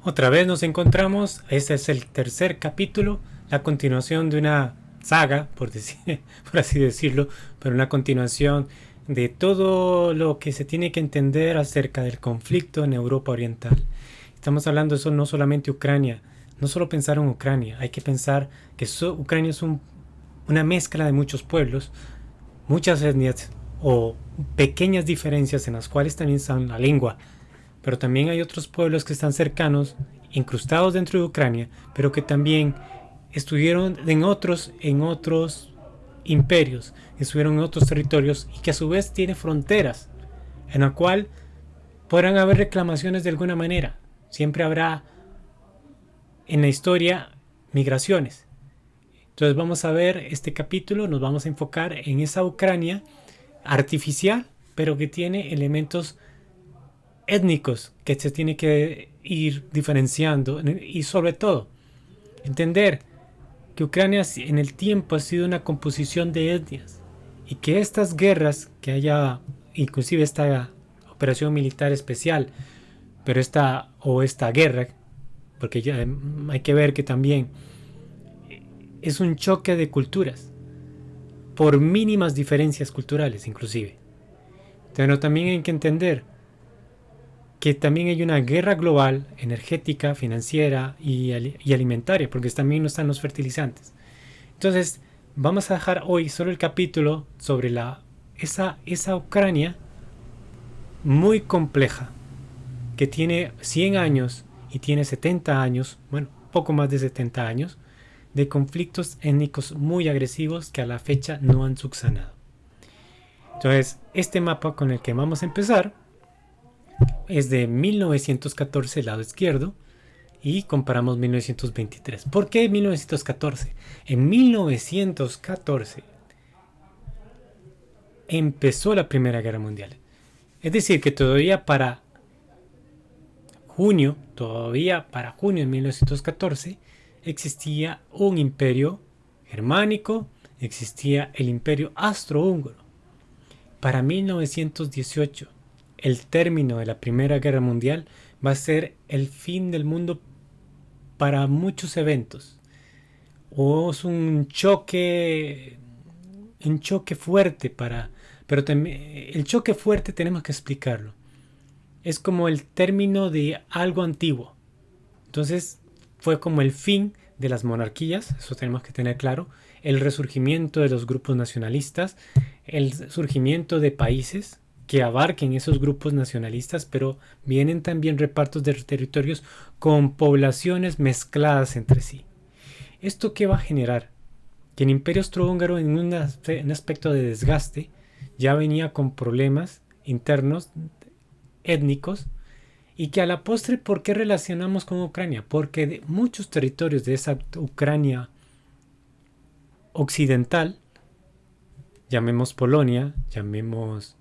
Otra vez nos encontramos, este es el tercer capítulo, la continuación de una saga, por así decirlo, pero una continuación de todo lo que se tiene que entender acerca del conflicto en Europa Oriental. Estamos hablando de eso, no solamente Ucrania, no solo pensar en Ucrania, hay que pensar que Ucrania es una mezcla de muchos pueblos, muchas etnias o pequeñas diferencias en las cuales también están la lengua, pero también hay otros pueblos que están cercanos, incrustados dentro de Ucrania, pero que también estuvieron en otros imperios, estuvieron en otros territorios y que a su vez tienen fronteras, en la cual podrán haber reclamaciones de alguna manera. Siempre habrá en la historia migraciones. Entonces vamos a ver este capítulo, nos vamos a enfocar en esa Ucrania artificial, pero que tiene elementos étnicos que se tiene que ir diferenciando y sobre todo entender que Ucrania en el tiempo ha sido una composición de etnias y que estas guerras que haya, inclusive esta operación militar especial, pero esta guerra, porque ya hay que ver que también es un choque de culturas por mínimas diferencias culturales inclusive, pero también hay que entender que también hay una guerra global, energética, financiera y alimentaria, porque también no están los fertilizantes. Entonces, vamos a dejar hoy solo el capítulo sobre esa Ucrania muy compleja, que tiene 100 años y tiene 70 años, bueno, poco más de 70 años, de conflictos étnicos muy agresivos que a la fecha no han subsanado. Entonces, este mapa con el que vamos a empezar es de 1914, el lado izquierdo, y comparamos 1923. ¿Por qué 1914? En 1914 empezó la Primera Guerra Mundial. Es decir, que todavía para junio de 1914, existía un imperio germánico, existía el imperio austrohúngaro. Para 1918, el término de la Primera Guerra Mundial va a ser el fin del mundo para muchos eventos. O es un choque fuerte pero también el choque fuerte tenemos que explicarlo. Es como el término de algo antiguo. Entonces fue como el fin de las monarquías, eso tenemos que tener claro, el resurgimiento de los grupos nacionalistas, el surgimiento de países que abarquen esos grupos nacionalistas, pero vienen también repartos de territorios con poblaciones mezcladas entre sí. ¿Esto qué va a generar? Que el imperio austrohúngaro en un aspecto de desgaste ya venía con problemas internos étnicos y que a la postre, ¿por qué relacionamos con Ucrania? Porque de muchos territorios de esa Ucrania occidental, llamemos Polonia, llamemos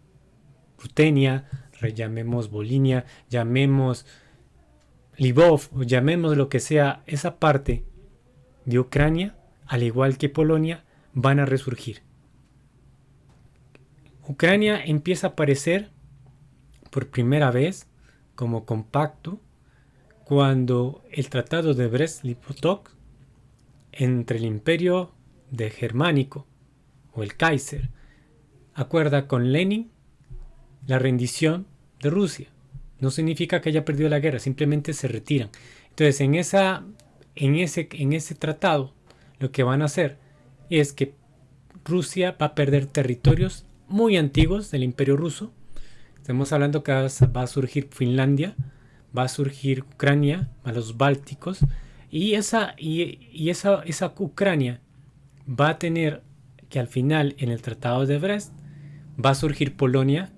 Rutenia, llamemos Volinia, llamemos Lvov, o llamemos lo que sea, esa parte de Ucrania, al igual que Polonia, van a resurgir. Ucrania empieza a aparecer por primera vez como compacto cuando el tratado de Brest-Litovsk entre el imperio de germánico o el Kaiser acuerda con Lenin la rendición de Rusia. No significa que haya perdido la guerra, simplemente se retiran. Entonces en ese tratado lo que van a hacer es que Rusia va a perder territorios muy antiguos del imperio ruso. Estamos hablando que va a surgir Finlandia, va a surgir Ucrania, a los Bálticos, y esa Ucrania va a tener que al final en el Tratado de Brest va a surgir Polonia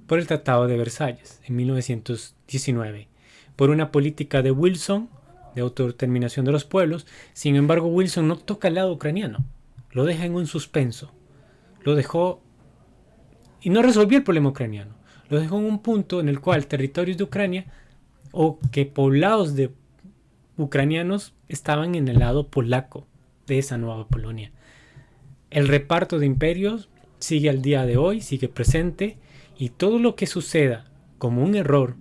por el Tratado de Versalles en 1919, por una política de Wilson de autodeterminación de los pueblos. Sin embargo, Wilson no toca el lado ucraniano, lo deja en un suspenso, lo dejó y no resolvió el problema ucraniano, lo dejó en un punto en el cual territorios de Ucrania o que poblados de ucranianos estaban en el lado polaco de esa nueva Polonia. El reparto de imperios sigue al día de hoy, sigue presente, y todo lo que suceda como un error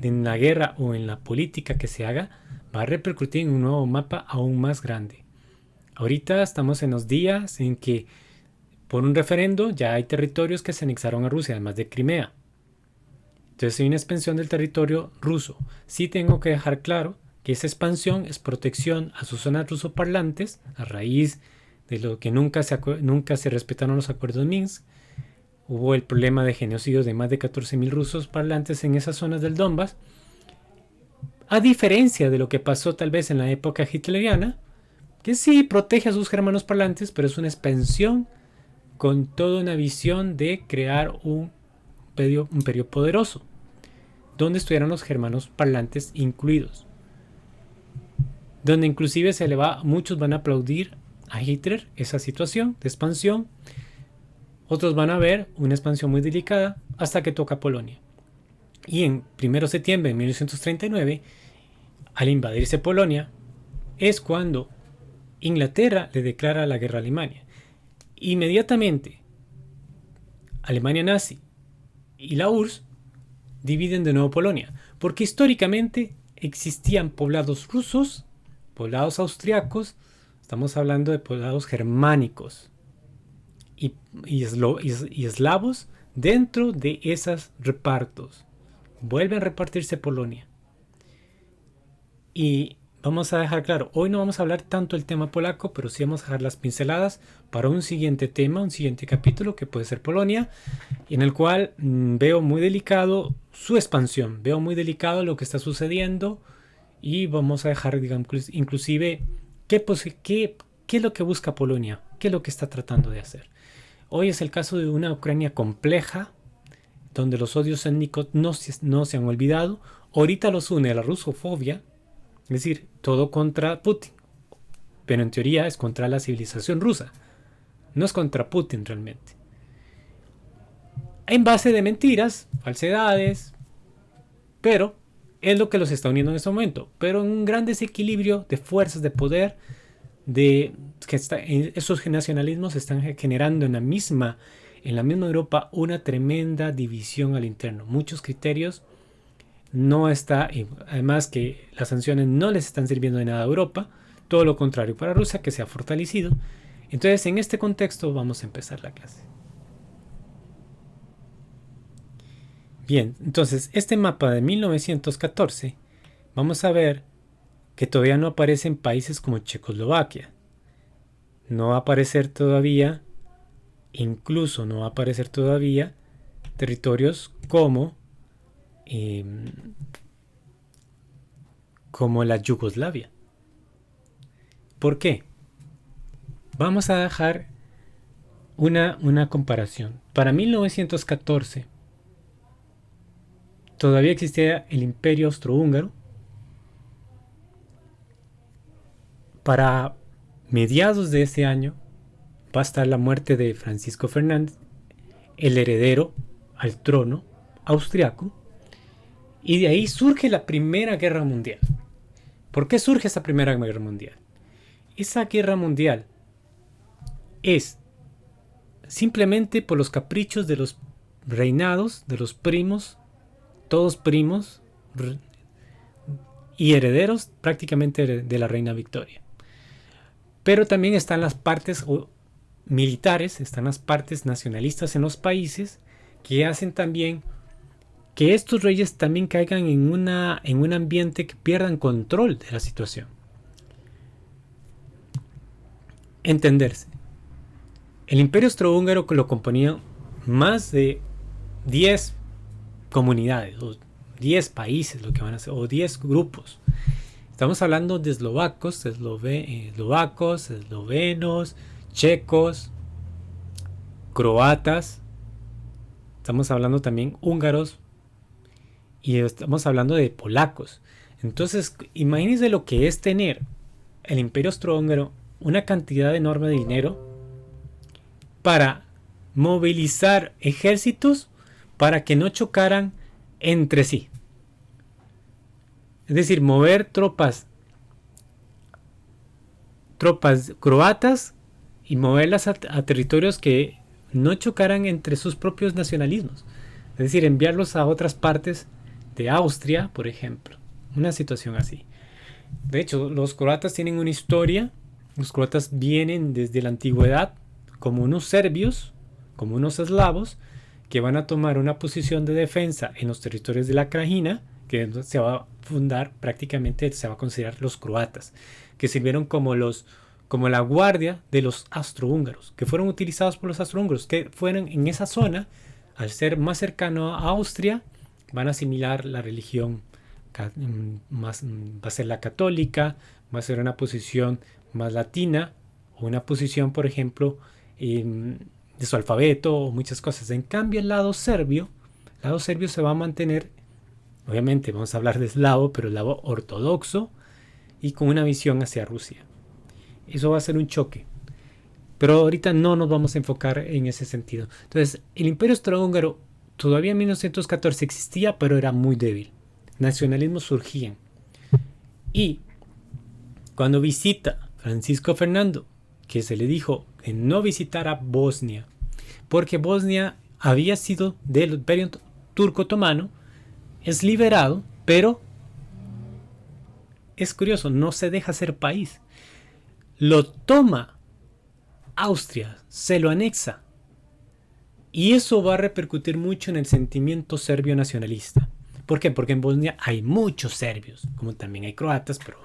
en la guerra o en la política que se haga, va a repercutir en un nuevo mapa aún más grande. Ahorita estamos en los días en que por un referendo ya hay territorios que se anexaron a Rusia, además de Crimea. Entonces hay una expansión del territorio ruso. Sí tengo que dejar claro que esa expansión es protección a sus zonas rusoparlantes a raíz de lo que nunca se respetaron los acuerdos de Minsk. Hubo el problema de genocidio de más de 14.000 rusos parlantes en esas zonas del Donbass. A diferencia de lo que pasó tal vez en la época hitleriana, que sí protege a sus germanos parlantes, pero es una expansión con toda una visión de crear un imperio poderoso, donde estuvieran los germanos parlantes incluidos. Donde inclusive muchos van a aplaudir a Hitler esa situación de expansión. Otros van a ver una expansión muy delicada hasta que toca Polonia. Y en 1 de septiembre de 1939, al invadirse Polonia, es cuando Inglaterra le declara la guerra a Alemania. Inmediatamente, Alemania nazi y la URSS dividen de nuevo Polonia, porque históricamente existían poblados rusos, poblados austriacos, estamos hablando de poblados germánicos y eslavos dentro de esos repartos. Vuelve a repartirse Polonia. Y vamos a dejar claro, hoy no vamos a hablar tanto del tema polaco, pero sí vamos a dejar las pinceladas para un siguiente tema, un siguiente capítulo que puede ser Polonia, en el cual veo muy delicado su expansión, veo muy delicado lo que está sucediendo y vamos a dejar, digamos, inclusive qué es lo que busca Polonia, qué es lo que está tratando de hacer. Hoy es el caso de una Ucrania compleja, donde los odios étnicos no se han olvidado. Ahorita los une la rusofobia, es decir, todo contra Putin. Pero en teoría es contra la civilización rusa. No es contra Putin realmente. En base de mentiras, falsedades, pero es lo que los está uniendo en este momento. Pero en un gran desequilibrio de fuerzas de poder, esos nacionalismos están generando en la misma Europa una tremenda división al interno. Muchos criterios no está, y además que las sanciones no les están sirviendo de nada a Europa, todo lo contrario para Rusia, que se ha fortalecido. Entonces, en este contexto vamos a empezar la clase. Bien, entonces este mapa de 1914, vamos a ver que todavía no aparecen países como Checoslovaquia. No va a aparecer todavía, incluso no va a aparecer todavía territorios como la Yugoslavia. ¿Por qué? Vamos a dejar una comparación. Para 1914 todavía existía el Imperio Austrohúngaro. Para mediados de ese año va a estar la muerte de Francisco Fernández, el heredero al trono austriaco, y de ahí surge la Primera Guerra Mundial. ¿Por qué surge esa Primera Guerra Mundial? Esa guerra mundial es simplemente por los caprichos de los reinados, de los primos, todos primos y herederos prácticamente de la reina Victoria. Pero también están las partes militares, están las partes nacionalistas en los países que hacen también que estos reyes también caigan en un ambiente que pierdan control de la situación. Entenderse. El Imperio Austrohúngaro lo componía más de 10 comunidades, o 10 países, lo que van a ser, o 10 grupos. Estamos hablando de eslovacos, eslovenos, checos, croatas. Estamos hablando también húngaros. Y estamos hablando de polacos. Entonces, imagínense lo que es tener el Imperio Austrohúngaro una cantidad enorme de dinero para movilizar ejércitos para que no chocaran entre sí. Es decir, mover tropas croatas y moverlas a territorios que no chocaran entre sus propios nacionalismos. Es decir, enviarlos a otras partes de Austria, por ejemplo. Una situación así. De hecho, los croatas tienen una historia. Los croatas vienen desde la antigüedad como unos serbios, como unos eslavos, que van a tomar una posición de defensa en los territorios de la Krajina, que se va a fundar prácticamente, se va a considerar los croatas, que sirvieron como la guardia de los austrohúngaros, que fueron utilizados por los austrohúngaros, que fueron en esa zona, al ser más cercano a Austria, van a asimilar la religión más, va a ser la católica, va a ser una posición más latina, o una posición, por ejemplo, de su alfabeto o muchas cosas. En cambio, el lado serbio se va a mantener, obviamente vamos a hablar de eslavo, pero eslavo ortodoxo y con una visión hacia Rusia. Eso va a ser un choque. Pero ahorita no nos vamos a enfocar en ese sentido. Entonces, el Imperio Austrohúngaro todavía en 1914 existía, pero era muy débil. Nacionalismos surgían. Y cuando visita Francisco Fernando, que se le dijo que no visitara Bosnia, porque Bosnia había sido del Imperio Turco Otomano, es liberado, pero es curioso, no se deja ser país. Lo toma Austria, se lo anexa. Y eso va a repercutir mucho en el sentimiento serbio nacionalista. ¿Por qué? Porque en Bosnia hay muchos serbios, como también hay croatas, pero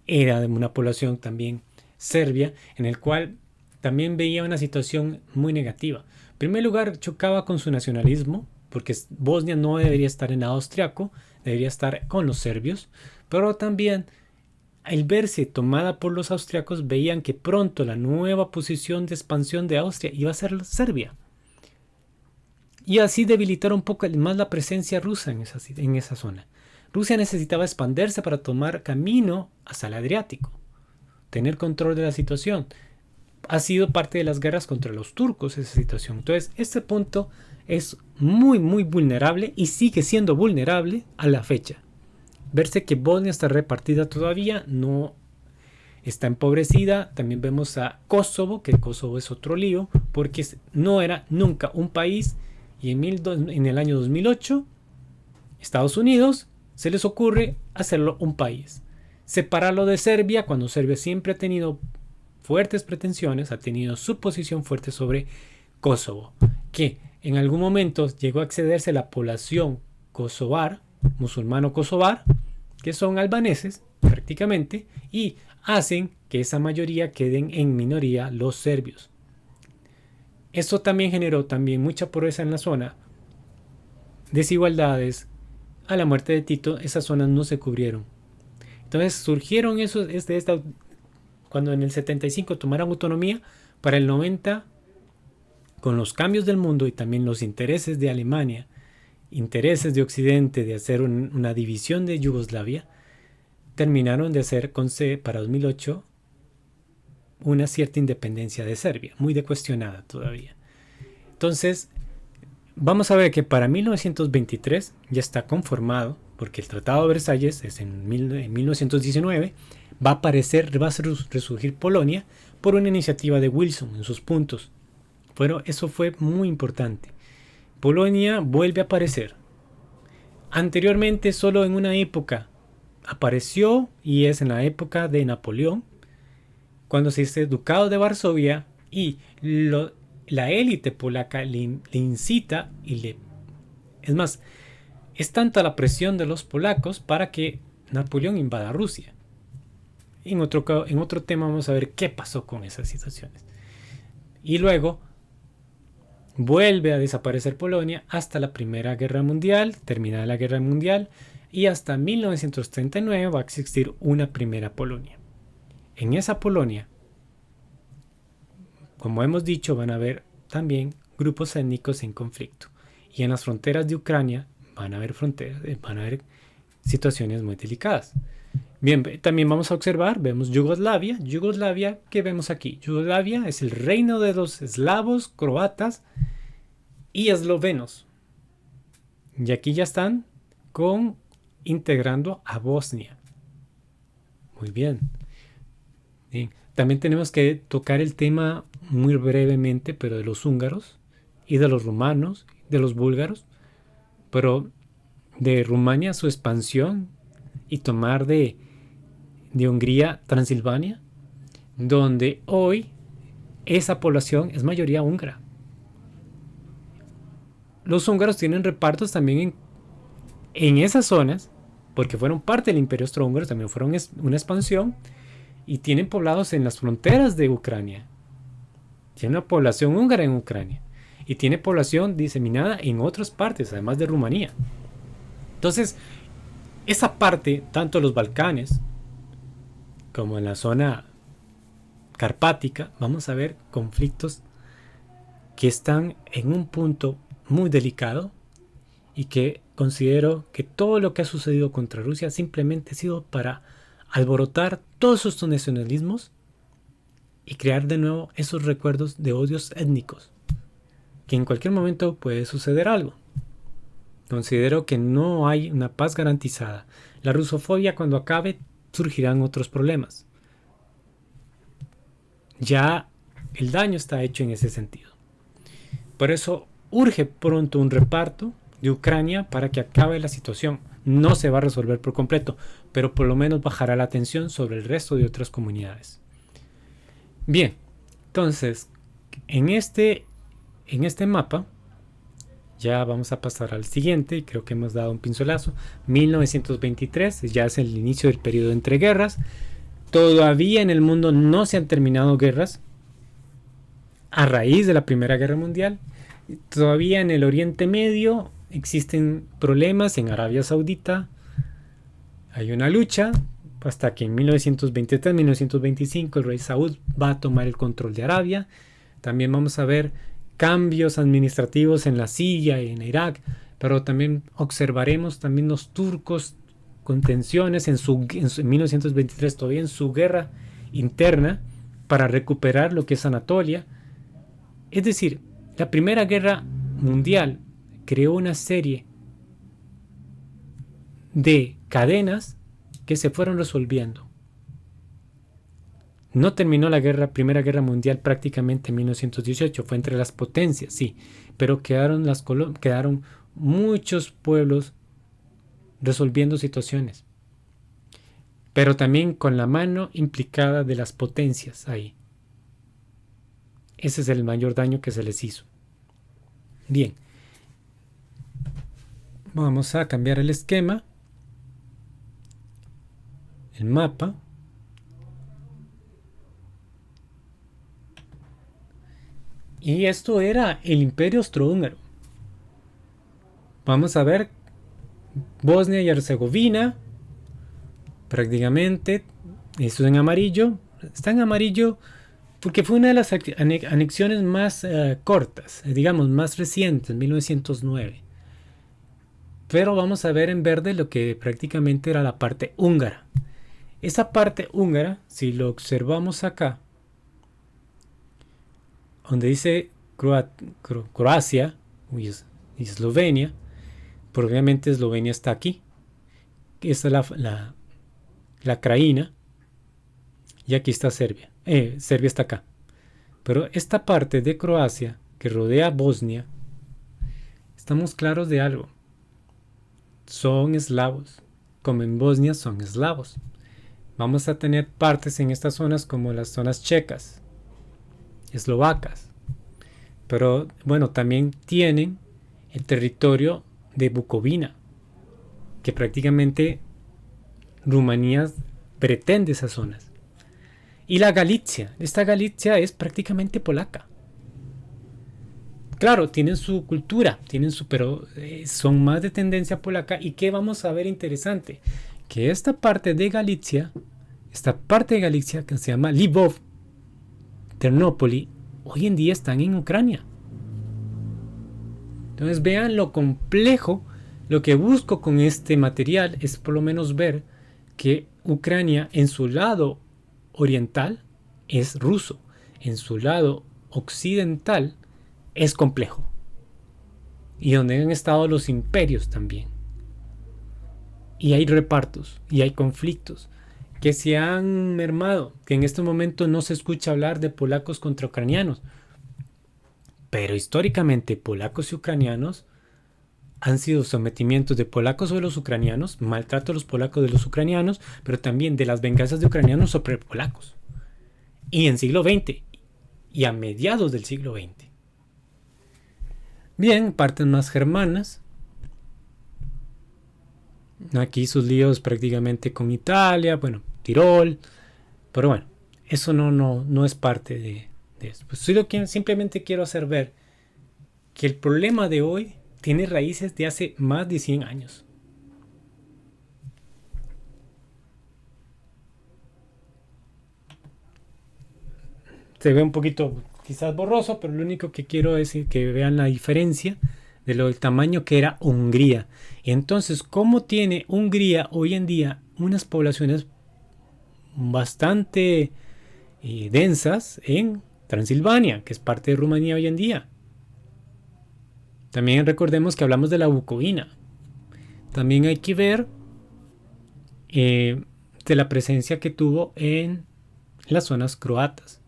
era de una población también serbia, en el cual también veía una situación muy negativa. En primer lugar, chocaba con su nacionalismo, porque Bosnia no debería estar en austriaco, debería estar con los serbios, pero también al verse tomada por los austriacos, veían que pronto la nueva posición de expansión de Austria iba a ser Serbia. Y así debilitar un poco más la presencia rusa en esa zona. Rusia necesitaba expandirse para tomar camino hacia el Adriático, tener control de la situación. Ha sido parte de las guerras contra los turcos esa situación. Entonces, este punto es muy, muy vulnerable y sigue siendo vulnerable a la fecha. Verse que Bosnia está repartida todavía, no está empobrecida. También vemos a Kosovo, que Kosovo es otro lío, porque no era nunca un país. Y en el año 2008, Estados Unidos se les ocurre hacerlo un país. Separarlo de Serbia, cuando Serbia siempre ha tenido fuertes pretensiones, ha tenido su posición fuerte sobre Kosovo, que en algún momento llegó a accederse a la población kosovar, musulmano-kosovar, que son albaneses prácticamente, y hacen que esa mayoría queden en minoría los serbios. Esto también generó mucha pobreza en la zona, desigualdades. A la muerte de Tito, esas zonas no se cubrieron. Entonces surgieron cuando en el 75 tomaron autonomía, para el 90, con los cambios del mundo y también los intereses de Alemania, intereses de Occidente de hacer una división de Yugoslavia, terminaron de hacer para 2008 una cierta independencia de Serbia, muy cuestionada todavía. Entonces, vamos a ver que para 1923 ya está conformado, porque el Tratado de Versalles es en 1919, va a resurgir Polonia por una iniciativa de Wilson en sus puntos. Pero eso fue muy importante. Polonia vuelve a aparecer. Anteriormente, solo en una época apareció, y es en la época de Napoleón, cuando se dice Ducado de Varsovia, y la élite polaca le incita es más, es tanta la presión de los polacos para que Napoleón invada Rusia. En otro tema vamos a ver qué pasó con esas situaciones. Y luego vuelve a desaparecer Polonia hasta la Primera Guerra Mundial, terminada la Guerra Mundial, y hasta 1939 va a existir una primera Polonia. En esa Polonia, como hemos dicho, van a haber también grupos étnicos en conflicto. Y en las fronteras de Ucrania van a haber situaciones muy delicadas. Bien, también vamos a observar, vemos Yugoslavia. Yugoslavia, ¿qué vemos aquí? Yugoslavia es el reino de los eslavos, croatas y eslovenos. Y aquí ya están integrando a Bosnia. Muy bien. Bien. También tenemos que tocar el tema muy brevemente, pero de los húngaros y de los rumanos, de los búlgaros. Pero de Rumania su expansión y tomar de Hungría Transilvania, donde hoy esa población es mayoría húngara. Los húngaros tienen repartos también en esas zonas, porque fueron parte del Imperio Austrohúngaro, también fueron una expansión, y tienen poblados en las fronteras de Ucrania. Tiene una población húngara en Ucrania, y tiene población diseminada en otras partes, además de Rumanía. Entonces, esa parte, tanto los Balcanes como en la zona carpática, vamos a ver conflictos que están en un punto muy delicado y que considero que todo lo que ha sucedido contra Rusia simplemente ha sido para alborotar todos estos nacionalismos y crear de nuevo esos recuerdos de odios étnicos, que en cualquier momento puede suceder algo. Considero que no hay una paz garantizada. La rusofobia, cuando acabe, surgirán otros problemas. Ya el daño está hecho en ese sentido. Por eso urge pronto un reparto de Ucrania para que acabe la situación. No se va a resolver por completo, pero por lo menos bajará la tensión sobre el resto de otras comunidades. Bien, entonces, en este mapa, ya vamos a pasar al siguiente, y creo que hemos dado un pincelazo. 1923, ya es el inicio del periodo de entreguerras. Todavía en el mundo no se han terminado guerras a raíz de la Primera Guerra Mundial. Todavía en el Oriente Medio existen problemas. En Arabia Saudita hay una lucha hasta que en 1923-1925 el rey Saúd va a tomar el control de Arabia. También vamos a ver cambios administrativos en la Siria y en Irak, pero también observaremos también los turcos con tensiones en 1923, todavía en su guerra interna para recuperar lo que es Anatolia. Es decir, la Primera Guerra Mundial creó una serie de cadenas que se fueron resolviendo. No terminó la Primera Guerra Mundial prácticamente en 1918, fue entre las potencias, sí, pero quedaron muchos pueblos resolviendo situaciones, pero también con la mano implicada de las potencias ahí. Ese es el mayor daño que se les hizo. Bien, vamos a cambiar el esquema, el mapa. Y esto era el Imperio Austrohúngaro. Vamos a ver Bosnia y Herzegovina, prácticamente, esto en amarillo, está en amarillo porque fue una de las anexiones más cortas, digamos, más recientes, en 1909. Pero vamos a ver en verde lo que prácticamente era la parte húngara. Esa parte húngara, si lo observamos acá, donde dice Croacia y Eslovenia, porque obviamente Eslovenia está aquí. Esta es la Kraína. Y aquí está Serbia. Serbia está acá. Pero esta parte de Croacia que rodea Bosnia, estamos claros de algo. Son eslavos. Como en Bosnia son eslavos. Vamos a tener partes en estas zonas como las zonas checas, eslovacas. Pero bueno, también tienen el territorio de Bucovina, que prácticamente Rumanía pretende esas zonas. Y la Galicia, esta Galicia es prácticamente polaca. Claro, tienen su cultura, pero son más de tendencia polaca. ¿Y qué vamos a ver interesante? Que esta parte de Galicia que se llama Lvov, Ternópoli, hoy en día están en Ucrania. Entonces vean lo complejo. Lo que busco con este material es por lo menos ver que Ucrania en su lado oriental es ruso, en su lado occidental es complejo, y donde han estado los imperios también, y hay repartos y hay conflictos que se han mermado, que en este momento no se escucha hablar de polacos contra ucranianos, pero históricamente polacos y ucranianos han sido sometimientos de polacos sobre los ucranianos, maltrato de los polacos de los ucranianos, pero también de las venganzas de ucranianos sobre polacos. Y en siglo XX y a mediados del siglo XX. Bien, partes más germanas. Aquí sus líos prácticamente con Italia, bueno, Tirol, pero bueno, eso no es parte de eso. Pues simplemente quiero hacer ver que el problema de hoy tiene raíces de hace más de 100 años. Se ve un poquito quizás borroso, pero lo único que quiero es que vean la diferencia de lo del tamaño que era Hungría. Entonces, ¿cómo tiene Hungría hoy en día unas poblaciones bastante densas en Transilvania, que es parte de Rumanía hoy en día? También recordemos que hablamos de la Bucovina. También hay que ver de la presencia que tuvo en las zonas croatas.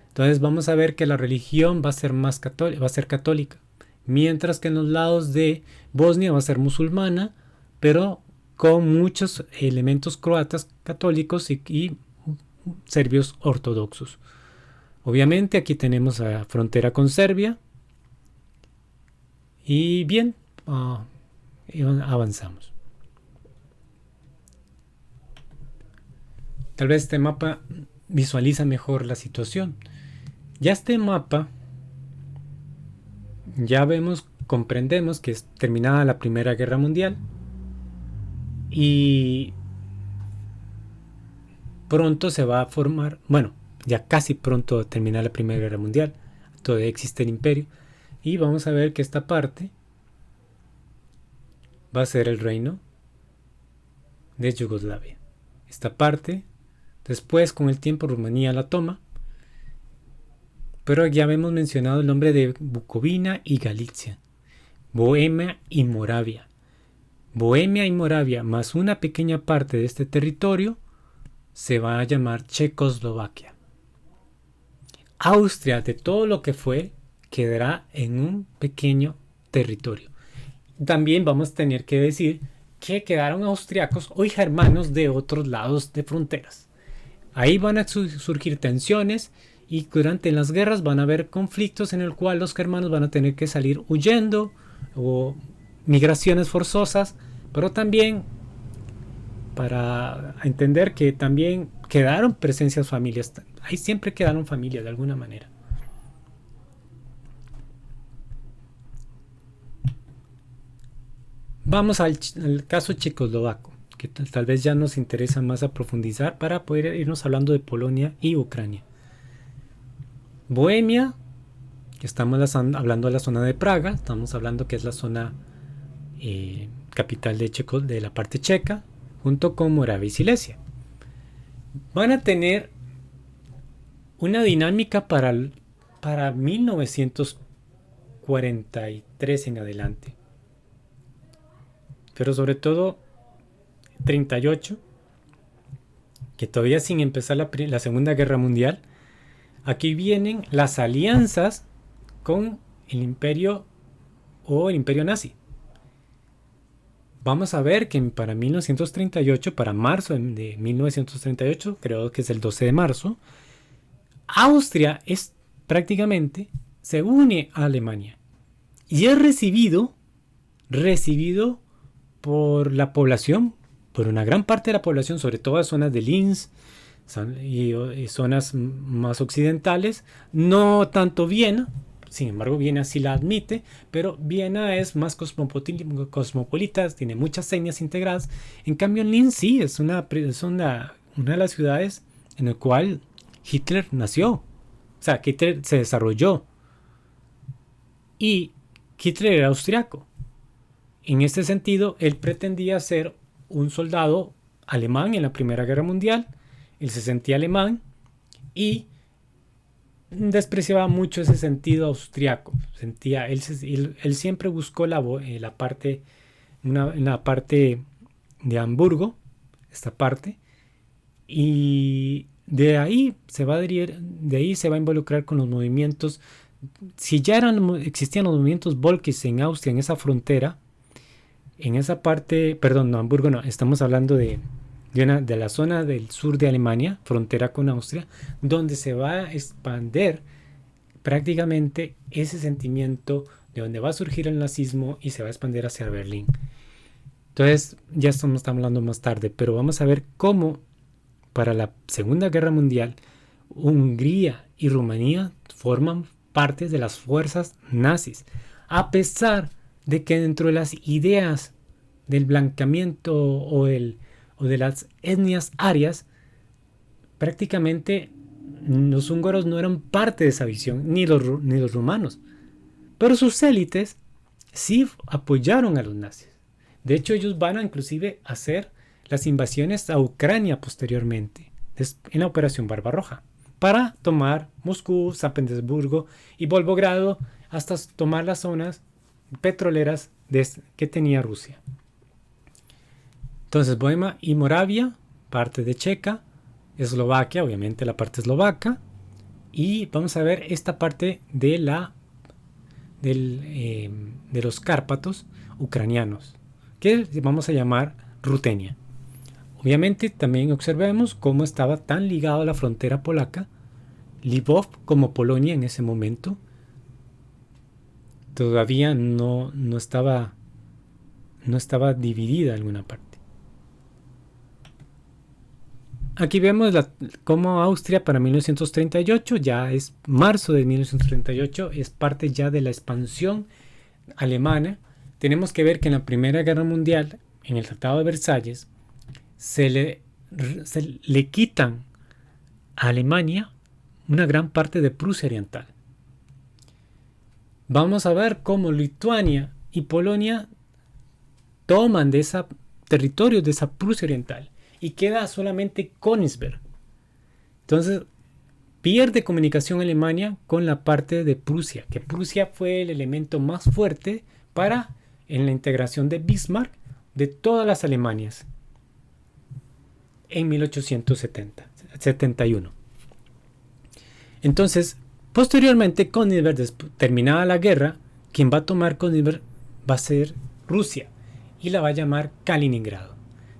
Entonces vamos a ver que la religión va a ser más católica, va a ser católica, mientras que en los lados de Bosnia va a ser musulmana, pero con muchos elementos croatas católicos y serbios ortodoxos. Obviamente aquí tenemos la frontera con Serbia. Y bien, avanzamos. Tal vez este mapa visualiza mejor la situación. Ya este mapa, ya comprendemos que es terminada la Primera Guerra Mundial y pronto se va a formar, bueno, ya casi pronto termina la Primera Guerra Mundial, todavía existe el imperio, y vamos a ver que esta parte va a ser el reino de Yugoslavia. Esta parte, después con el tiempo Rumanía la toma, pero ya hemos mencionado el nombre de Bucovina y Galicia, Bohemia y Moravia. Bohemia y Moravia más una pequeña parte de este territorio se va a llamar Checoslovaquia. Austria, de todo lo que fue, quedará en un pequeño territorio. También vamos a tener que decir que quedaron austriacos o germanos de otros lados de fronteras. Ahí van a surgir tensiones y durante las guerras van a haber conflictos en el cual los germanos van a tener que salir huyendo o migraciones forzosas, pero también para entender que también quedaron presencias familias. Ahí siempre quedaron familias de alguna manera. Vamos al caso checoslovaco, que tal vez ya nos interesa más a profundizar para poder irnos hablando de Polonia y Ucrania. Bohemia, que estamos hablando de la zona de Praga, estamos hablando que es la zona capital de la parte checa, junto con Moravia y Silesia. Van a tener una dinámica para 1943 en adelante. Pero sobre todo 38, que todavía sin empezar la Segunda Guerra Mundial, aquí vienen las alianzas con el imperio o el imperio nazi. Vamos a ver que para 1938, para marzo de 1938, creo que es el 12 de marzo, Austria prácticamente se une a Alemania y es recibido por la población, por una gran parte de la población, sobre todo en zonas de Linz y zonas más occidentales, no tanto Viena. Sin embargo, Viena sí la admite, pero Viena es más cosmopolita, tiene muchas etnias integradas. En cambio, Linz sí es una de las ciudades en la cual Hitler nació. O sea, Hitler se desarrolló. Y Hitler era austriaco. En este sentido, él pretendía ser un soldado alemán en la Primera Guerra Mundial. Él se sentía alemán y despreciaba mucho ese sentido austriaco. Él siempre buscó la parte de Hamburgo, esta parte, y de ahí se va a involucrar con los movimientos. Si ya existían los movimientos volkis en Austria, en esa frontera, en esa parte, perdón, no, Hamburgo no, estamos hablando de la zona del sur de Alemania, frontera con Austria, donde se va a expandir prácticamente ese sentimiento de donde va a surgir el nazismo y se va a expandir hacia Berlín. Entonces, ya estamos hablando más tarde, pero vamos a ver cómo para la Segunda Guerra Mundial Hungría y Rumanía forman parte de las fuerzas nazis, a pesar de que dentro de las ideas del blanqueamiento o de las etnias arias, prácticamente los húngaros no eran parte de esa visión, ni los rumanos. Pero sus élites sí apoyaron a los nazis. De hecho, ellos van a inclusive hacer las invasiones a Ucrania posteriormente, en la Operación Barbarroja, para tomar Moscú, San Petersburgo y Volgogrado, hasta tomar las zonas petroleras que tenía Rusia. Entonces, Bohemia y Moravia, parte de Checa, Eslovaquia, obviamente la parte eslovaca, y vamos a ver esta parte de los Cárpatos ucranianos, que vamos a llamar Rutenia. Obviamente también observemos cómo estaba tan ligado a la frontera polaca, Lvov como Polonia en ese momento. Todavía no estaba dividida en alguna parte. Aquí vemos cómo Austria para 1938, ya es marzo de 1938, es parte ya de la expansión alemana. Tenemos que ver que en la Primera Guerra Mundial, en el Tratado de Versalles, se le quitan a Alemania una gran parte de Prusia Oriental. Vamos a ver cómo Lituania y Polonia toman de ese territorio, de esa Prusia Oriental, y queda solamente Königsberg. Entonces pierde comunicación Alemania con la parte de Prusia, que Prusia fue el elemento más fuerte en la integración de Bismarck de todas las Alemanias en 1871. Entonces, posteriormente, Königsberg, terminada la guerra, quien va a tomar Königsberg va a ser Rusia y la va a llamar Kaliningrado,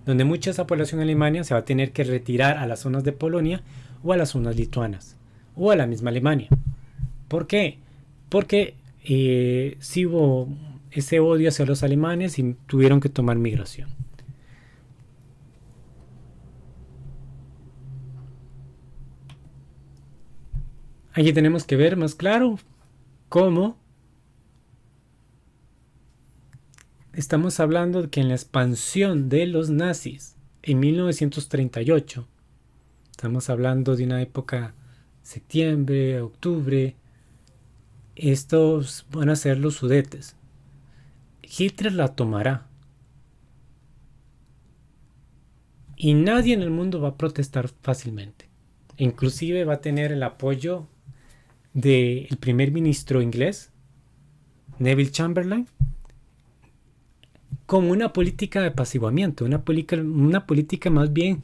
donde mucha de esa población alemana se va a tener que retirar a las zonas de Polonia o a las zonas lituanas o a la misma Alemania. ¿Por qué? Porque sí hubo ese odio hacia los alemanes y tuvieron que tomar migración. Aquí tenemos que ver más claro cómo estamos hablando de que en la expansión de los nazis en 1938, estamos hablando de una época septiembre, octubre, estos van a ser los Sudetes. Hitler la tomará y nadie en el mundo va a protestar fácilmente. Inclusive va a tener el apoyo del primer ministro inglés, Neville Chamberlain, como una política de apaciguamiento, una política más bien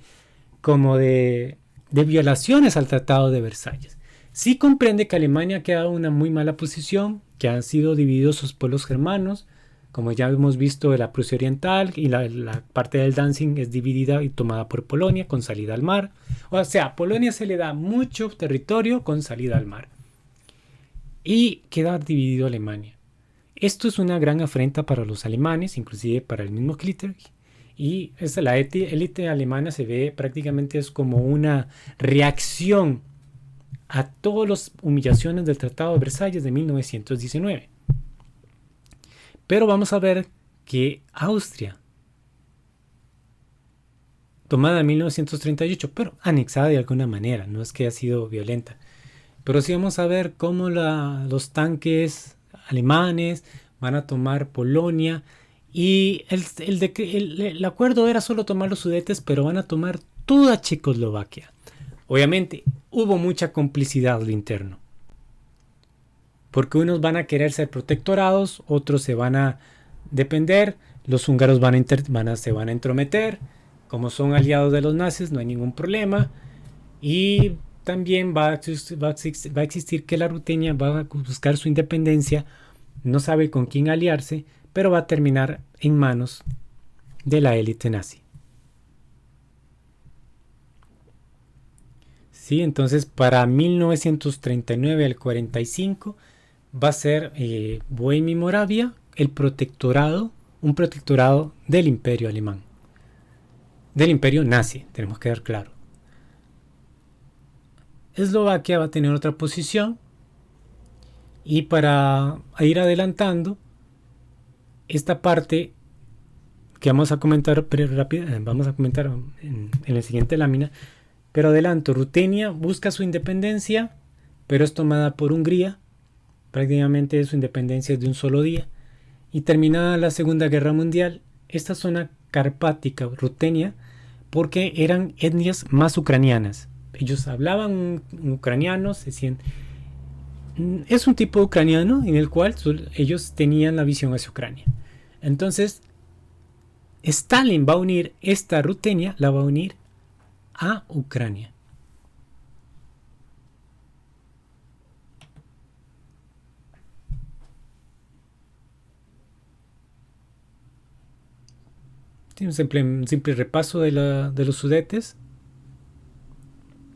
como de violaciones al Tratado de Versalles. Sí comprende que Alemania ha quedado en una muy mala posición, que han sido divididos sus pueblos germanos, como ya hemos visto de la Prusia Oriental, y la parte del Danzig es dividida y tomada por Polonia con salida al mar. O sea, a Polonia se le da mucho territorio con salida al mar. Y queda dividido Alemania. Esto es una gran afrenta para los alemanes, inclusive para el mismo Hitler. Y la élite alemana se ve prácticamente es como una reacción a todas las humillaciones del Tratado de Versalles de 1919. Pero vamos a ver que Austria, tomada en 1938, pero anexada de alguna manera, no es que haya sido violenta. Pero sí vamos a ver cómo los tanques alemanes van a tomar Polonia. Y el acuerdo era solo tomar los Sudetes, pero van a tomar toda Checoslovaquia. Obviamente hubo mucha complicidad a lo interno, porque unos van a querer ser protectorados, otros se van a depender, los húngaros se van a entrometer, como son aliados de los nazis no hay ningún problema, y también va a existir que la Rutenia va a buscar su independencia, no sabe con quién aliarse, pero va a terminar en manos de la élite nazi. Sí, entonces para 1939 al 45 va a ser Bohemia y Moravia el protectorado, un protectorado del imperio alemán, del imperio nazi, tenemos que ver claro. Eslovaquia va a tener otra posición, y para ir adelantando esta parte que vamos a comentar en la siguiente lámina, pero adelanto, Rutenia busca su independencia, pero es tomada por Hungría. Prácticamente su independencia es de un solo día. Y terminada la Segunda Guerra Mundial, esta zona carpática, Rutenia, porque eran etnias más ucranianas. Ellos hablaban ucraniano, es un tipo ucraniano en el cual ellos tenían la visión hacia Ucrania. Entonces, Stalin va a unir esta Rutenia, la va a unir a Ucrania. Un simple repaso de los Sudetes,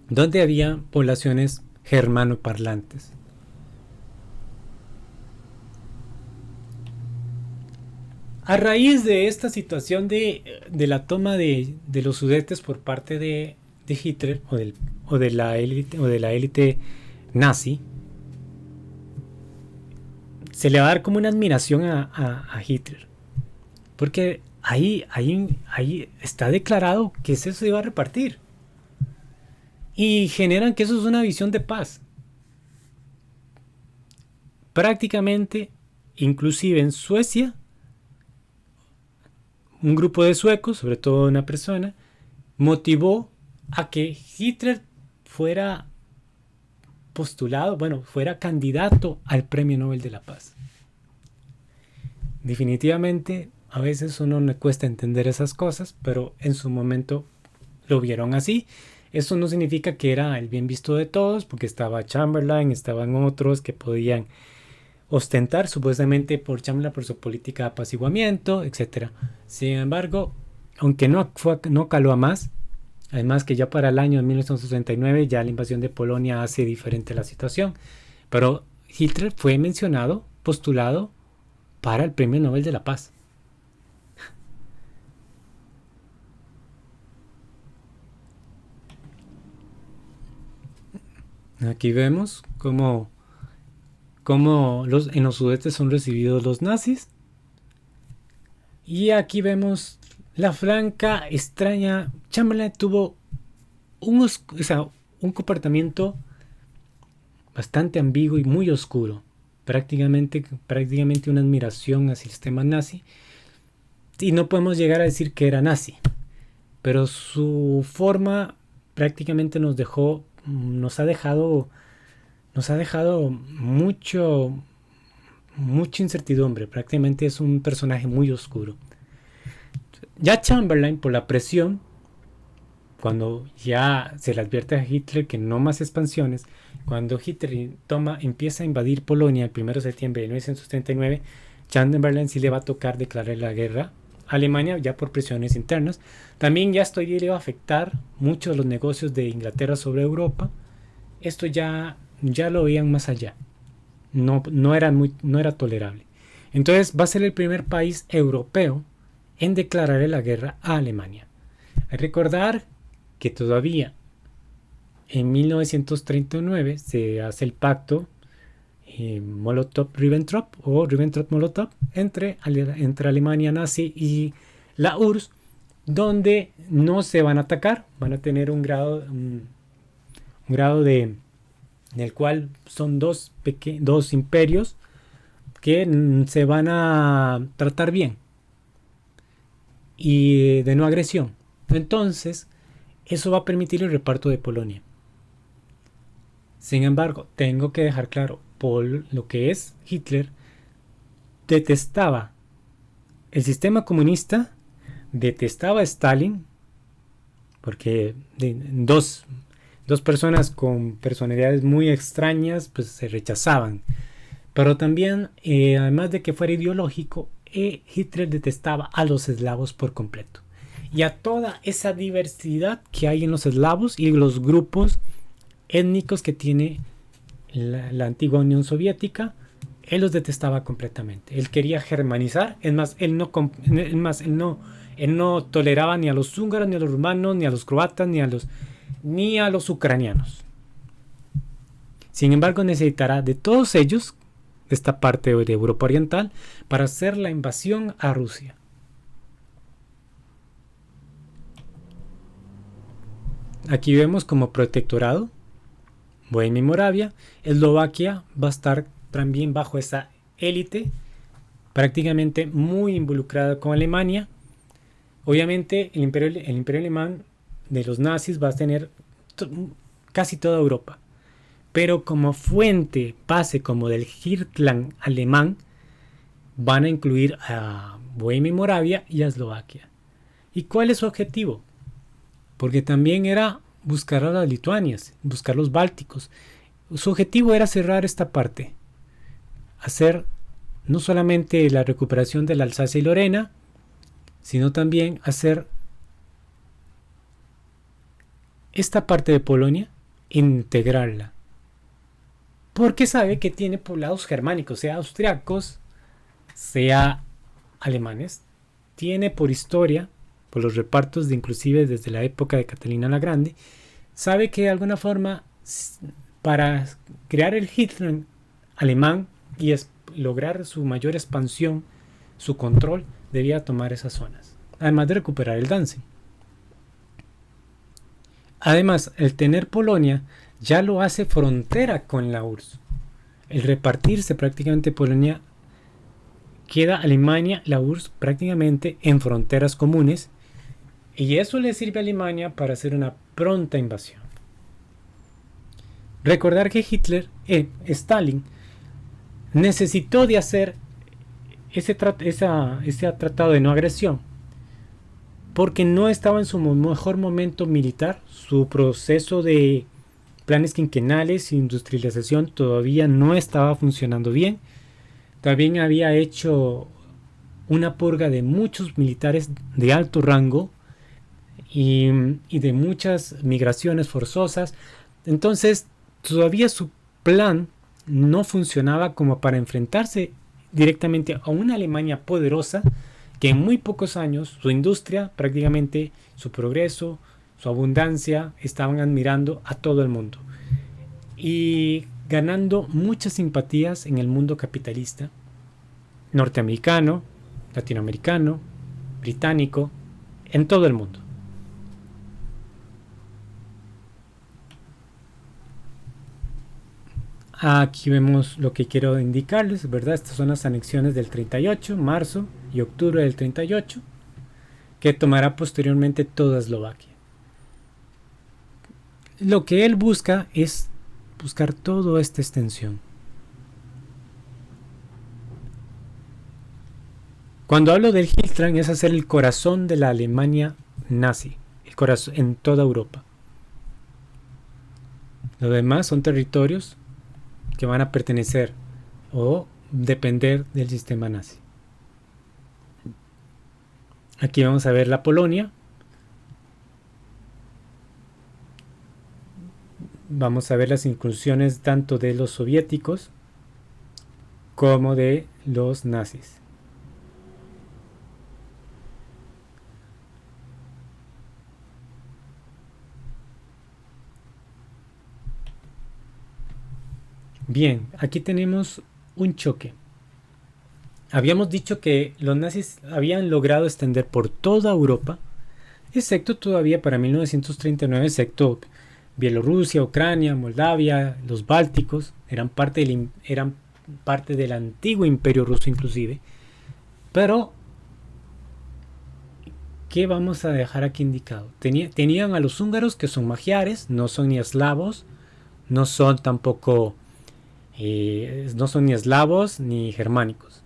donde había poblaciones germanoparlantes. A raíz de esta situación de la toma de los Sudetes por parte de Hitler o de la élite nazi, se le va a dar como una admiración a Hitler, porque ahí está declarado que eso se iba a repartir, y generan que eso es una visión de paz. Prácticamente, inclusive en Suecia, un grupo de suecos, sobre todo una persona, motivó a que Hitler fuera postulado, fuera candidato al Premio Nobel de la Paz. Definitivamente, a veces uno le cuesta entender esas cosas, pero en su momento lo vieron así. Eso no significa que era el bien visto de todos, porque estaba Chamberlain, estaban otros que podían ostentar supuestamente por Chamberlain por su política de apaciguamiento, etc. Sin embargo, aunque no caló a más, además que ya para el año de 1969 ya la invasión de Polonia hace diferente la situación, pero Hitler fue mencionado, postulado para el Premio Nobel de la Paz. Aquí vemos cómo en los Sudetes son recibidos los nazis. Y aquí vemos la flanca extraña. Chamberlain tuvo un comportamiento bastante ambiguo y muy oscuro. Prácticamente una admiración hacia el sistema nazi. Y no podemos llegar a decir que era nazi. Pero su forma prácticamente nos ha dejado mucha incertidumbre. Prácticamente es un personaje muy oscuro. Ya Chamberlain, por la presión, cuando ya se le advierte a Hitler que no más expansiones, cuando Hitler empieza a invadir Polonia el 1 de septiembre de 1939, Chamberlain sí le va a tocar declarar la guerra a Alemania, ya por presiones internas. También ya esto le iba a afectar mucho los negocios de Inglaterra sobre Europa. Esto ya lo veían más allá. No era tolerable. Entonces va a ser el primer país europeo en declararle la guerra a Alemania. Hay que recordar que todavía en 1939 se hace el pacto Molotov-Ribbentrop o Ribbentrop-Molotov entre Alemania nazi y la URSS, donde no se van a atacar, van a tener un grado en el cual son dos imperios que se van a tratar bien y de no agresión. Entonces, eso va a permitir el reparto de Polonia. Sin embargo, tengo que dejar claro, por lo que es Hitler, detestaba el sistema comunista, detestaba a Stalin, porque dos personas con personalidades muy extrañas pues se rechazaban. Pero también, además de que fuera ideológico, Hitler detestaba a los eslavos por completo y a toda esa diversidad que hay en los eslavos y los grupos étnicos que tiene la antigua Unión Soviética. Él los detestaba completamente. Él quería germanizar. Es más, él no toleraba ni a los húngaros, ni a los rumanos, ni a los croatas, ni a los ucranianos. Sin embargo, necesitará de todos ellos, esta parte de Europa Oriental, para hacer la invasión a Rusia. Aquí vemos como protectorado Bohemia y Moravia. Eslovaquia va a estar también bajo esa élite, prácticamente muy involucrada con Alemania. Obviamente el imperio alemán de los nazis va a tener casi toda Europa, pero como fuente base como del Hitlerland alemán van a incluir a Bohemia y Moravia y a Eslovaquia. ¿Y cuál es su objetivo? Porque también era buscar a las Lituanias, buscar los bálticos. Su objetivo era cerrar esta parte, hacer no solamente la recuperación de la Alsacia y Lorena, sino también hacer esta parte de Polonia, integrarla. Porque sabe que tiene poblados germánicos, sea austriacos, sea alemanes. Tiene por historia, por los repartos de inclusive desde la época de Catalina la Grande, sabe que de alguna forma para crear el Hitler alemán y lograr su mayor expansión, su control, debía tomar esas zonas, además de recuperar el Danzig. Además, el tener Polonia ya lo hace frontera con la URSS. El repartirse prácticamente Polonia, queda Alemania, la URSS prácticamente en fronteras comunes, y eso le sirve a Alemania para hacer una pronta invasión. Recordar que Stalin necesitó de hacer ese tratado de no agresión porque no estaba en su mejor momento militar. Su proceso de planes quinquenales e industrialización todavía no estaba funcionando bien. También había hecho una purga de muchos militares de alto rango y de muchas migraciones forzosas. Entonces todavía su plan no funcionaba como para enfrentarse directamente a una Alemania poderosa que en muy pocos años su industria, prácticamente su progreso, su abundancia, estaban admirando a todo el mundo y ganando muchas simpatías en el mundo capitalista norteamericano, latinoamericano, británico, en todo el mundo. Aquí vemos lo que quiero indicarles, ¿verdad? Estas son las anexiones del 38, marzo y octubre del 38, que tomará posteriormente toda Eslovaquia. Lo que él busca es buscar toda esta extensión. Cuando hablo del Hitler es hacer el corazón de la Alemania nazi, el corazón en toda Europa. Lo demás son territorios que van a pertenecer o depender del sistema nazi. Aquí vamos a ver la Polonia. Vamos a ver las inclusiones tanto de los soviéticos como de los nazis. Bien, aquí tenemos un choque. Habíamos dicho que los nazis habían logrado extender por toda Europa, excepto todavía para 1939, excepto Bielorrusia, Ucrania, Moldavia, los Bálticos, eran parte del antiguo imperio ruso inclusive. Pero, ¿qué vamos a dejar aquí indicado? Tenían a los húngaros, que son magiares, no son ni eslavos, no son tampoco... no son ni eslavos ni germánicos.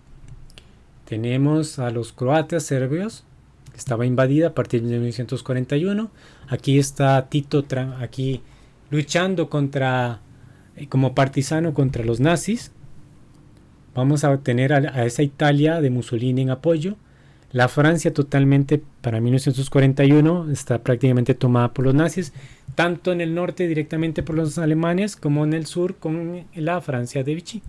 Tenemos a los croatas serbios, que estaba invadida a partir de 1941. Aquí está Tito aquí luchando como partisano contra los nazis. vamos a tener a esa Italia de Mussolini en apoyo. La Francia totalmente para 1941 está prácticamente tomada por los nazis, tanto en el norte directamente por los alemanes como en el sur con la Francia de Vichy.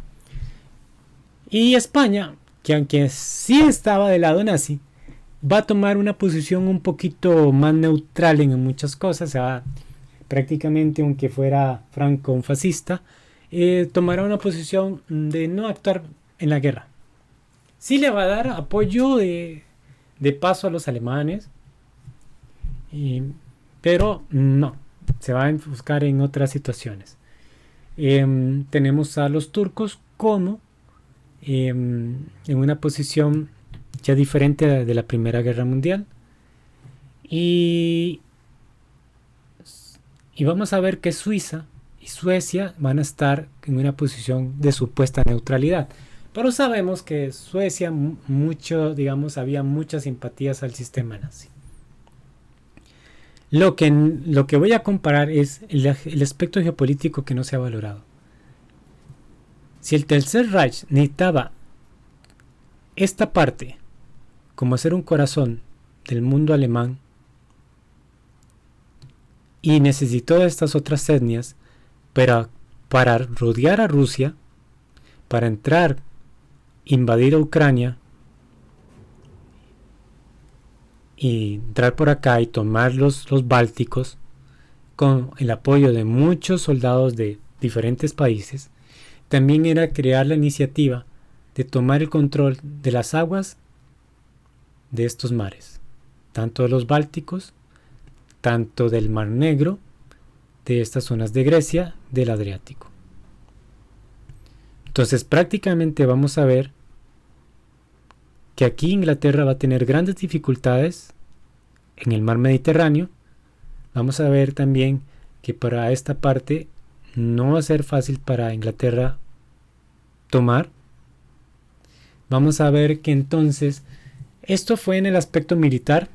Y España, que aunque sí estaba del lado nazi, va a tomar una posición un poquito más neutral en muchas cosas. O sea, prácticamente, aunque fuera Franco un fascista, tomará una posición de no actuar en la guerra. Sí le va a dar apoyo de paso a los alemanes, pero no, se va a enfocar en otras situaciones. Tenemos a los turcos como en una posición ya diferente de la Primera Guerra Mundial, y vamos a ver que Suiza y Suecia van a estar en una posición de supuesta neutralidad. Pero sabemos que Suecia había muchas simpatías al sistema nazi. Lo que voy a comparar es el aspecto geopolítico que no se ha valorado. Si el Tercer Reich necesitaba esta parte como ser un corazón del mundo alemán y necesitó estas otras etnias para rodear a Rusia, para invadir a Ucrania y entrar por acá y tomar los bálticos con el apoyo de muchos soldados de diferentes países, también era crear la iniciativa de tomar el control de las aguas de estos mares, tanto de los bálticos, tanto del Mar Negro, de estas zonas de Grecia, del Adriático. Entonces prácticamente vamos a ver que aquí Inglaterra va a tener grandes dificultades en el mar Mediterráneo. Vamos a ver también que para esta parte no va a ser fácil para Inglaterra tomar. Vamos a ver que entonces esto fue en el aspecto militar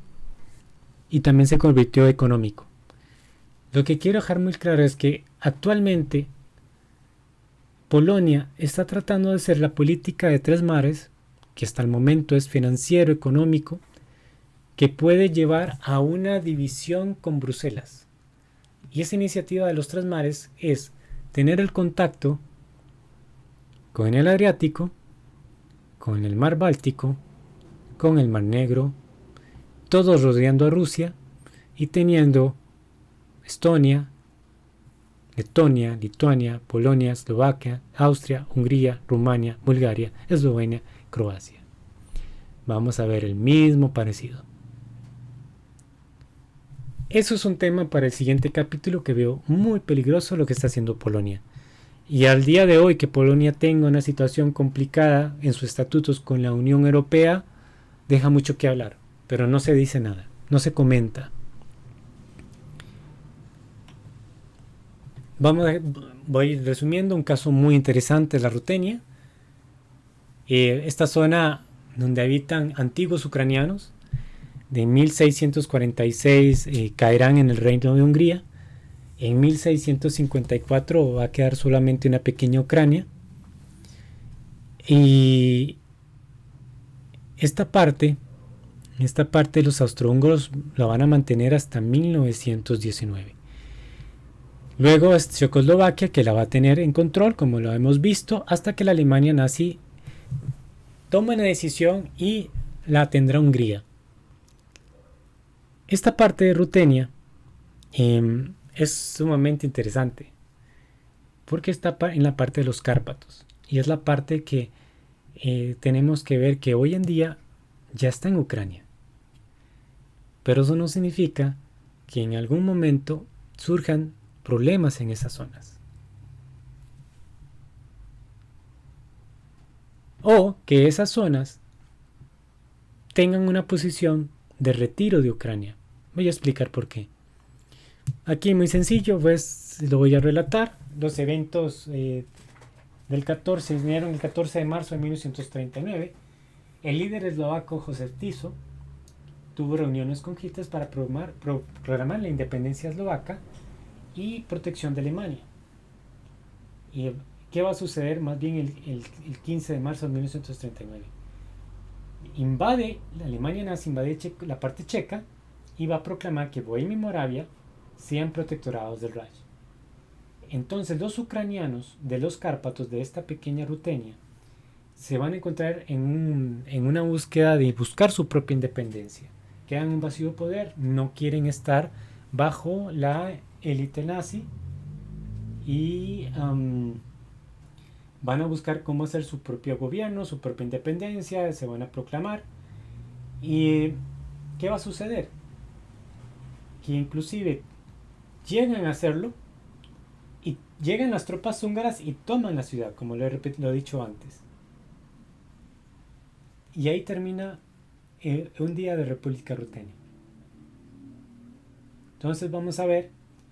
y también se convirtió económico. Lo que quiero dejar muy claro es que actualmente Polonia está tratando de hacer la política de tres mares, que hasta el momento es financiero, económico, que puede llevar a una división con Bruselas. Y esa iniciativa de los tres mares es tener el contacto con el Adriático, con el Mar Báltico, con el Mar Negro, todos rodeando a Rusia y teniendo Estonia, Letonia, Lituania, Polonia, Eslovaquia, Austria, Hungría, Rumania, Bulgaria, Eslovenia, Croacia. Vamos a ver el mismo parecido. Eso es un tema para el siguiente capítulo que veo muy peligroso lo que está haciendo Polonia. Y al día de hoy que Polonia tenga una situación complicada en sus estatutos con la Unión Europea, deja mucho que hablar, pero no se dice nada, no se comenta. Voy resumiendo un caso muy interesante, la Rutenia. Esta zona donde habitan antiguos ucranianos, de 1646 caerán en el Reino de Hungría. En 1654 va a quedar solamente una pequeña Ucrania. Y esta parte los austrohúngaros la van a mantener hasta 1919. Luego es Checoslovaquia, que la va a tener en control, como lo hemos visto, hasta que la Alemania nazi toma una decisión y la tendrá Hungría. Esta parte de Rutenia es sumamente interesante porque está en la parte de los Cárpatos y es la parte que tenemos que ver que hoy en día ya está en Ucrania, pero eso no significa que en algún momento surjan problemas en esas zonas o que esas zonas tengan una posición de retiro de Ucrania. Voy a explicar por qué. Aquí muy sencillo, pues lo voy a relatar. Los eventos del 14 vinieron el 14 de marzo de 1939. El líder eslovaco Josef Tiso tuvo reuniones con Hitler para programar la independencia eslovaca y protección de Alemania. Y ¿qué va a suceder más bien el 15 de marzo de 1939? La Alemania nazi invade la parte checa y va a proclamar que Bohemia y Moravia sean protectorados del Reich. Entonces los ucranianos de los Cárpatos, de esta pequeña Rutenia, se van a encontrar en una búsqueda de buscar su propia independencia. Quedan en un vacío de poder, no quieren estar bajo la élite nazi y van a buscar cómo hacer su propio gobierno, su propia independencia, se van a proclamar. ¿Y qué va a suceder? Que inclusive llegan a hacerlo y llegan las tropas húngaras y toman la ciudad, como lo he dicho antes. Y ahí termina un día de República Rutenia. Entonces vamos a ver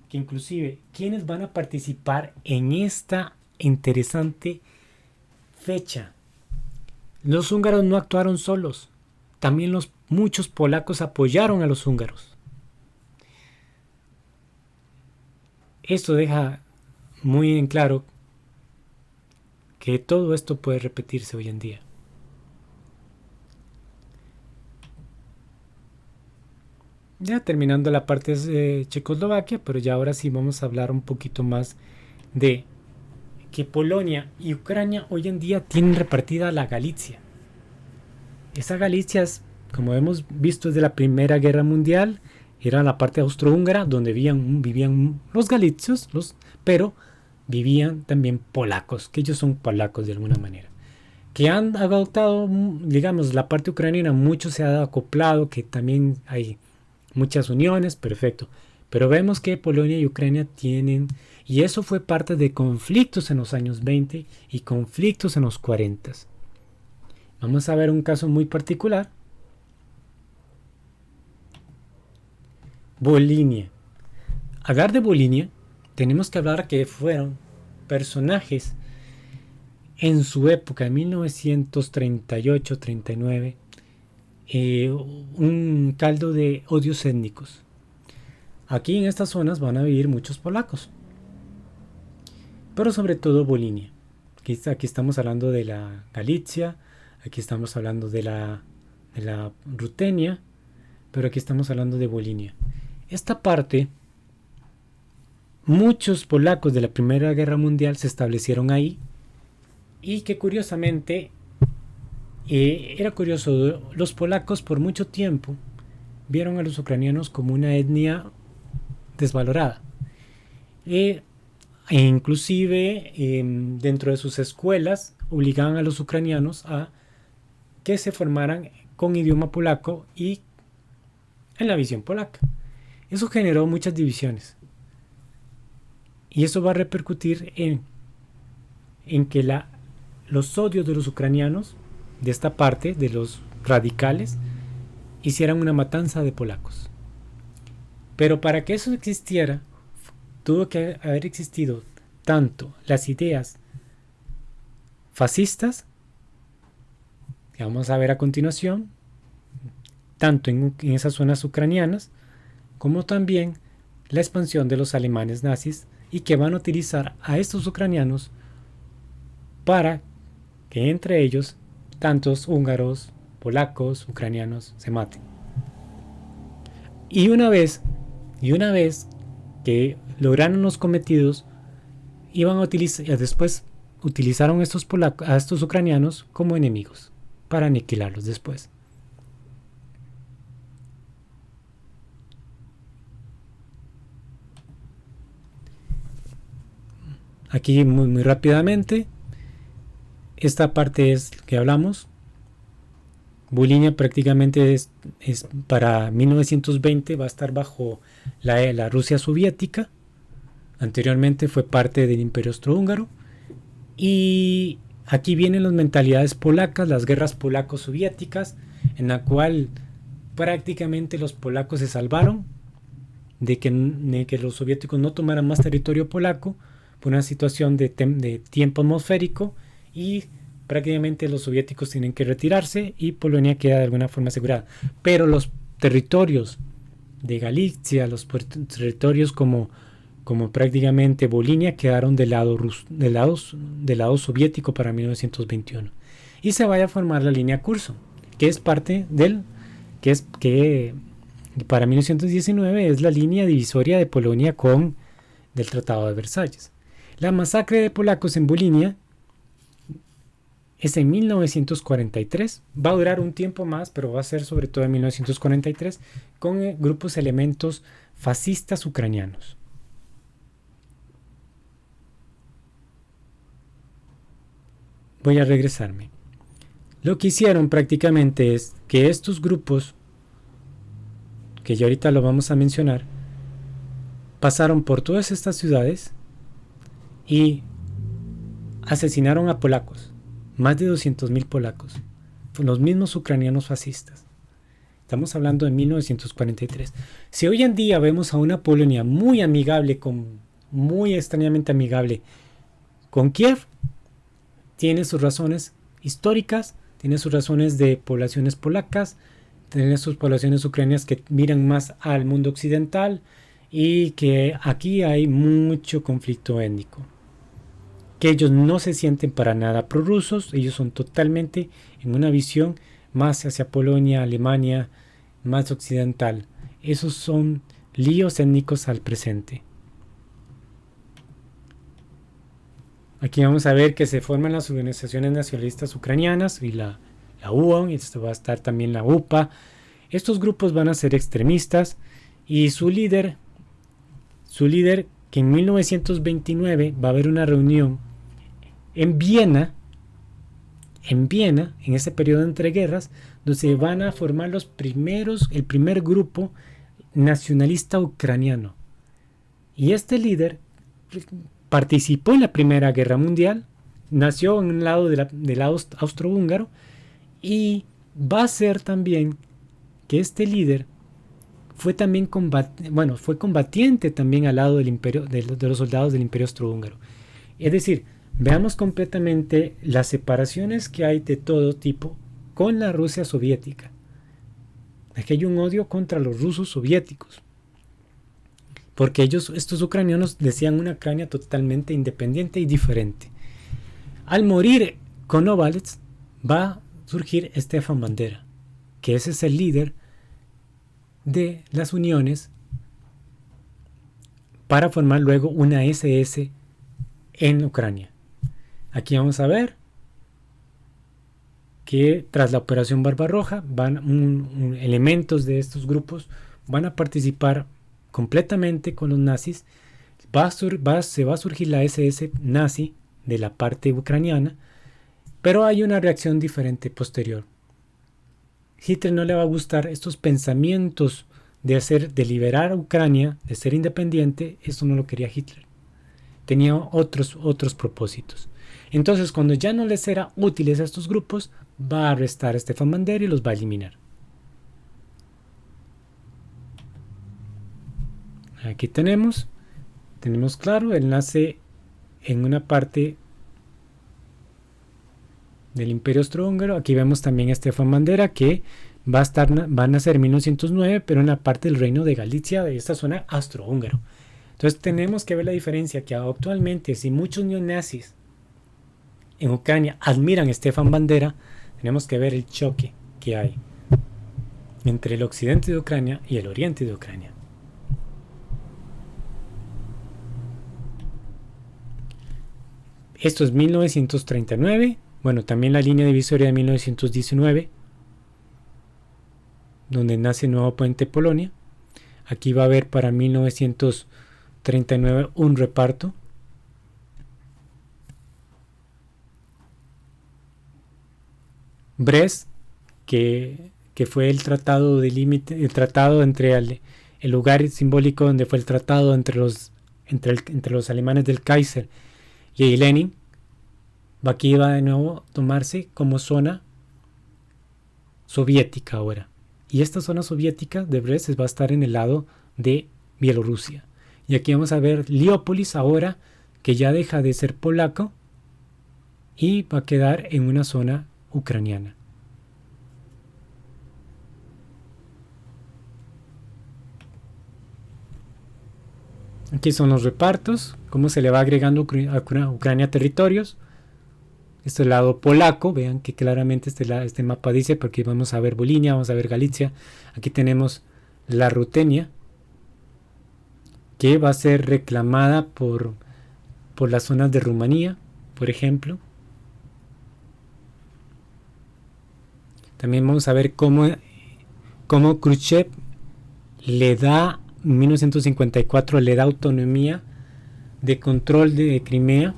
que inclusive quienes van a participar en esta interesante fecha. Los húngaros no actuaron solos. También muchos polacos apoyaron a los húngaros. Esto deja muy en claro que todo esto puede repetirse hoy en día. Ya terminando la parte de Checoslovaquia, pero ya ahora sí vamos a hablar un poquito más de que Polonia y Ucrania hoy en día tienen repartida la Galicia. Esa Galicia es, como hemos visto desde la Primera Guerra Mundial, era la parte austrohúngara donde vivían los galicios, pero vivían también polacos, que ellos son polacos de alguna manera. Que han adoptado, digamos, la parte ucraniana, mucho se ha acoplado, que también hay muchas uniones, perfecto. Pero vemos que Polonia y Ucrania tienen, y eso fue parte de conflictos en los años 20 y conflictos en los 40. Vamos a ver un caso muy particular. Volhynia. Hablar de Volhynia, tenemos que hablar que fueron personajes en su época, en 1938-39, un caldo de odios étnicos. Aquí en estas zonas van a vivir muchos polacos, pero sobre todo Volhynia. Aquí estamos hablando de la Galicia, aquí estamos hablando de la Rutenia, pero aquí estamos hablando de Volhynia. Esta parte, muchos polacos de la Primera Guerra Mundial se establecieron ahí y que curiosamente era curioso, los polacos por mucho tiempo vieron a los ucranianos como una etnia desvalorada. E inclusive dentro de sus escuelas obligaban a los ucranianos a que se formaran con idioma polaco y en la visión polaca. Eso generó muchas divisiones. Y eso va a repercutir en que los odios de los ucranianos, de esta parte, de los radicales, hicieran una matanza de polacos. Pero para que eso existiera, tuvo que haber existido tanto las ideas fascistas, que vamos a ver a continuación, tanto en esas zonas ucranianas, como también la expansión de los alemanes nazis, y que van a utilizar a estos ucranianos para que entre ellos tantos húngaros, polacos, ucranianos se maten. Y una vez que lograron los cometidos, iban a utilizar, después utilizaron a estos ucranianos como enemigos para aniquilarlos después. Aquí muy rápidamente, esta parte es que hablamos. Volhynia prácticamente es para 1920 va a estar bajo la Rusia soviética. Anteriormente fue parte del Imperio Austrohúngaro. Y aquí vienen las mentalidades polacas, las guerras polaco-soviéticas, en la cual prácticamente los polacos se salvaron de que los soviéticos no tomaran más territorio polaco por una situación de tiempo atmosférico, y prácticamente los soviéticos tienen que retirarse y Polonia queda de alguna forma asegurada. Pero los territorios de Galicia, los territorios como como prácticamente Volinia, quedaron del lado soviético para 1921. Y se vaya a formar la línea Curso, que es parte que para 1919 es la línea divisoria de Polonia del Tratado de Versalles. La masacre de polacos en Volinia es en 1943, va a durar un tiempo más, pero va a ser sobre todo en 1943, con grupos elementos fascistas ucranianos. Voy a regresarme. Lo que hicieron prácticamente es que estos grupos, que ya ahorita lo vamos a mencionar, pasaron por todas estas ciudades y asesinaron a polacos. Más de 200.000 polacos, los mismos ucranianos fascistas. Estamos hablando de 1943. Si hoy en día vemos a una Polonia muy amigable, muy extrañamente amigable con Kiev, tiene sus razones históricas, tiene sus razones de poblaciones polacas, tiene sus poblaciones ucranianas que miran más al mundo occidental y que aquí hay mucho conflicto étnico. Que ellos no se sienten para nada prorrusos, ellos son totalmente en una visión más hacia Polonia, Alemania, más occidental. Esos son líos étnicos al presente. Aquí vamos a ver que se forman las organizaciones nacionalistas ucranianas y la UON, y esto va a estar también la UPA. Estos grupos van a ser extremistas y su líder que en 1929 va a haber una reunión en Viena, en ese periodo de entreguerras, donde se van a formar el primer grupo nacionalista ucraniano. Y este líder participó en la Primera Guerra Mundial, nació en un lado del lado austrohúngaro, y va a ser también que este líder fue también fue combatiente también al lado del imperio, de los soldados del Imperio Austrohúngaro. Es decir, veamos completamente las separaciones que hay de todo tipo con la Rusia soviética. Aquí hay un odio contra los rusos soviéticos, porque estos ucranianos, desean una Ucrania totalmente independiente y diferente. Al morir Konovalets, va a surgir Stefan Bandera, que ese es el líder de las uniones para formar luego una SS en Ucrania. Aquí vamos a ver que tras la Operación Barbarroja elementos de estos grupos van a participar completamente con los nazis. Se va a surgir la SS nazi de la parte ucraniana, pero hay una reacción diferente posterior. Hitler no le va a gustar estos pensamientos de liberar a Ucrania, de ser independiente. Eso no lo quería Hitler. Tenía otros propósitos. Entonces, cuando ya no les era útiles a estos grupos, va a arrestar a Stefan Bandera y los va a eliminar. Aquí tenemos claro, él nace en una parte del Imperio Austrohúngaro. Aquí vemos también a Stefan Bandera, que va a nacer en 1909, pero en la parte del Reino de Galicia, de esta zona austrohúngaro. Entonces tenemos que ver la diferencia, que actualmente, si muchos neonazis en Ucrania admiran a Stefan Bandera, tenemos que ver el choque que hay entre el occidente de Ucrania y el oriente de Ucrania. Esto es 1939, bueno, también la línea divisoria de 1919, donde nace Nuevo Puente Polonia. Aquí va a haber para 1939 un reparto. Brest, que fue el tratado de límite, el tratado entre el lugar simbólico donde fue el tratado entre los alemanes del Kaiser y Lenin. Aquí va de nuevo a tomarse como zona soviética ahora. Y esta zona soviética de Brest va a estar en el lado de Bielorrusia. Y aquí vamos a ver Leópolis ahora, que ya deja de ser polaco y va a quedar en una zona ucraniana. Aquí son los repartos, cómo se le va agregando a Ucrania territorios. Este es el lado polaco, vean que claramente este mapa dice, porque vamos a ver Volinia, vamos a ver Galicia. Aquí tenemos la Rutenia, que va a ser reclamada por las zonas de Rumanía, por ejemplo. También vamos a ver cómo Khrushchev le da, en 1954, le da autonomía de control de Crimea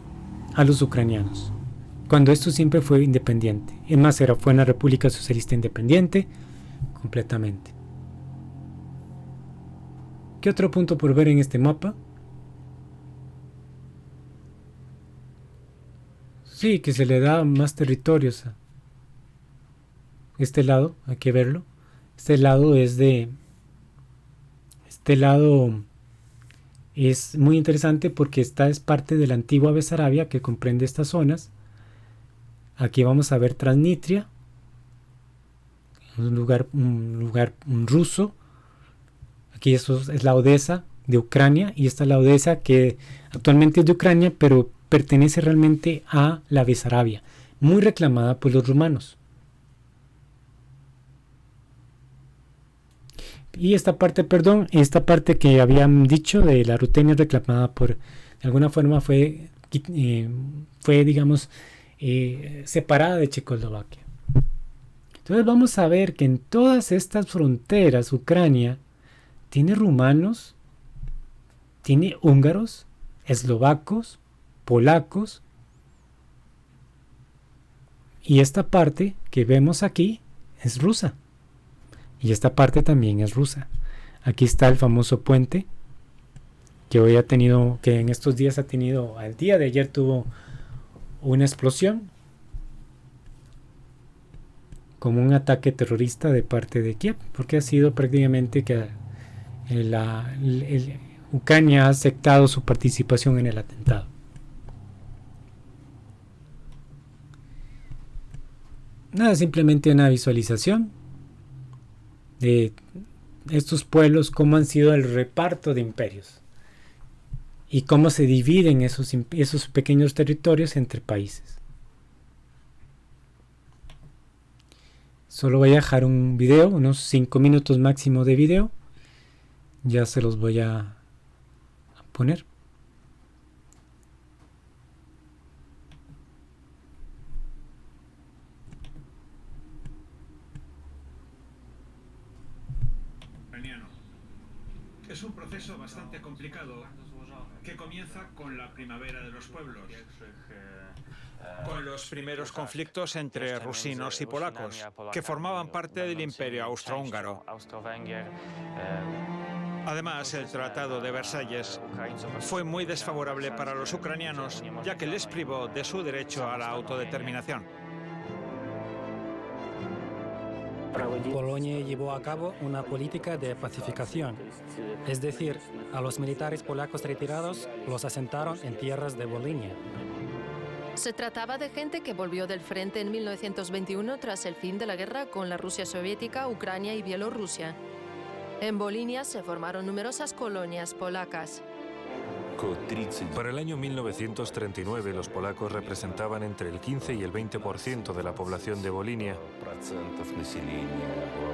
a los ucranianos, cuando esto siempre fue independiente. Es más, fue una república socialista independiente completamente. ¿Qué otro punto por ver en este mapa? Sí, que se le da más territorios a este lado, hay que verlo. Este lado es muy interesante porque esta es parte de la antigua Besarabia que comprende estas zonas. Aquí vamos a ver Transnistria, un lugar ruso. Aquí eso es la Odesa de Ucrania, y esta es la Odesa que actualmente es de Ucrania, pero pertenece realmente a la Besarabia, muy reclamada por los rumanos. Y esta parte que habían dicho de la Rutenia reclamada de alguna forma fue digamos, separada de Checoslovaquia. Entonces vamos a ver que en todas estas fronteras Ucrania tiene rumanos, tiene húngaros, eslovacos, polacos, y esta parte que vemos aquí es rusa. Y esta parte también es rusa. Aquí está el famoso puente que en estos días al día de ayer tuvo una explosión como un ataque terrorista de parte de Kiev, porque ha sido prácticamente que Ucrania ha aceptado su participación en el atentado. Nada, simplemente una visualización de estos pueblos, cómo han sido el reparto de imperios y cómo se dividen esos pequeños territorios entre países. Solo voy a dejar un video, unos 5 minutos máximo de video. Ya se los voy a poner. Es un proceso bastante complicado que comienza con la primavera de los pueblos, con los primeros conflictos entre rusinos y polacos, que formaban parte del Imperio Austrohúngaro. Además, el Tratado de Versalles fue muy desfavorable para los ucranianos, ya que les privó de su derecho a la autodeterminación. Polonia llevó a cabo una política de pacificación, es decir, a los militares polacos retirados los asentaron en tierras de Volinia. Se trataba de gente que volvió del frente en 1921 tras el fin de la guerra con la Rusia soviética, Ucrania y Bielorrusia. En Volinia se formaron numerosas colonias polacas. Para el año 1939, los polacos representaban entre el 15 y el 20% de la población de Volinia.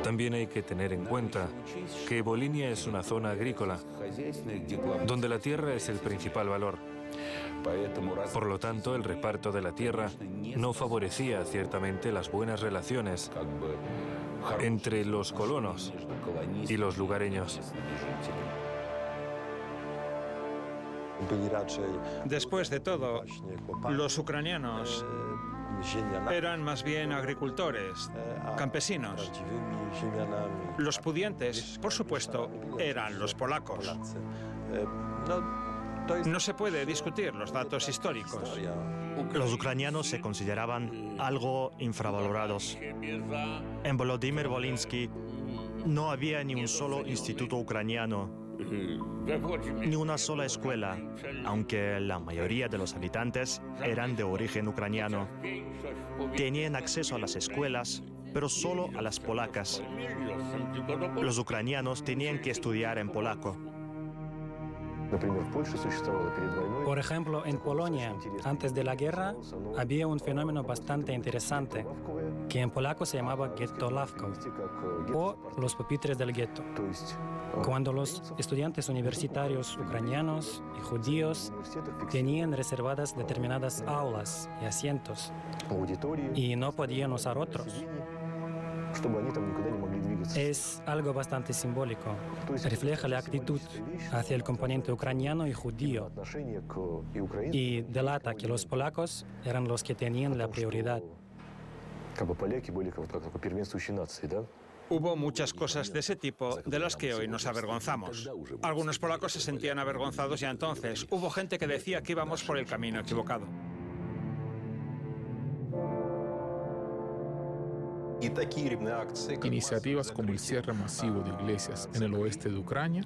También hay que tener en cuenta que Volinia es una zona agrícola, donde la tierra es el principal valor. Por lo tanto, el reparto de la tierra no favorecía ciertamente las buenas relaciones entre los colonos y los lugareños. Después de todo, los ucranianos eran más bien agricultores, campesinos. Los pudientes, por supuesto, eran los polacos. No se puede discutir los datos históricos. Los ucranianos se consideraban algo infravalorados. En Volodymyr Volinsky no había ni un solo instituto ucraniano, ni una sola escuela, aunque la mayoría de los habitantes eran de origen ucraniano. Tenían acceso a las escuelas, pero solo a las polacas. Los ucranianos tenían que estudiar en polaco. Por ejemplo, en Polonia, antes de la guerra, había un fenómeno bastante interesante que en polaco se llamaba ghettolavko, o los pupitres del gueto. Cuando los estudiantes universitarios ucranianos y judíos tenían reservadas determinadas aulas y asientos y no podían usar otros. Es algo bastante simbólico. Refleja la actitud hacia el componente ucraniano y judío y delata que los polacos eran los que tenían la prioridad. Hubo muchas cosas de ese tipo de las que hoy nos avergonzamos. Algunos polacos se sentían avergonzados ya entonces. Hubo gente que decía que íbamos por el camino equivocado. Iniciativas como el cierre masivo de iglesias en el oeste de Ucrania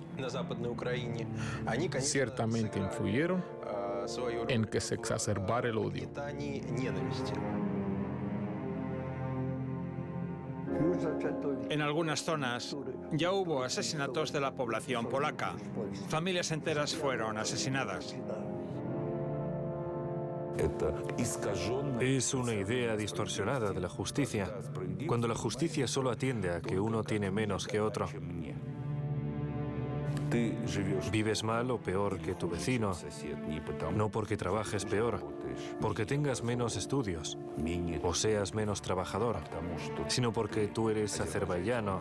ciertamente influyeron en que se exacerbara el odio. En algunas zonas ya hubo asesinatos de la población polaca. Familias enteras fueron asesinadas. Es una idea distorsionada de la justicia, cuando la justicia solo atiende a que uno tiene menos que otro. Vives mal o peor que tu vecino, no porque trabajes peor, porque tengas menos estudios o seas menos trabajador, sino porque tú eres azerbaiyano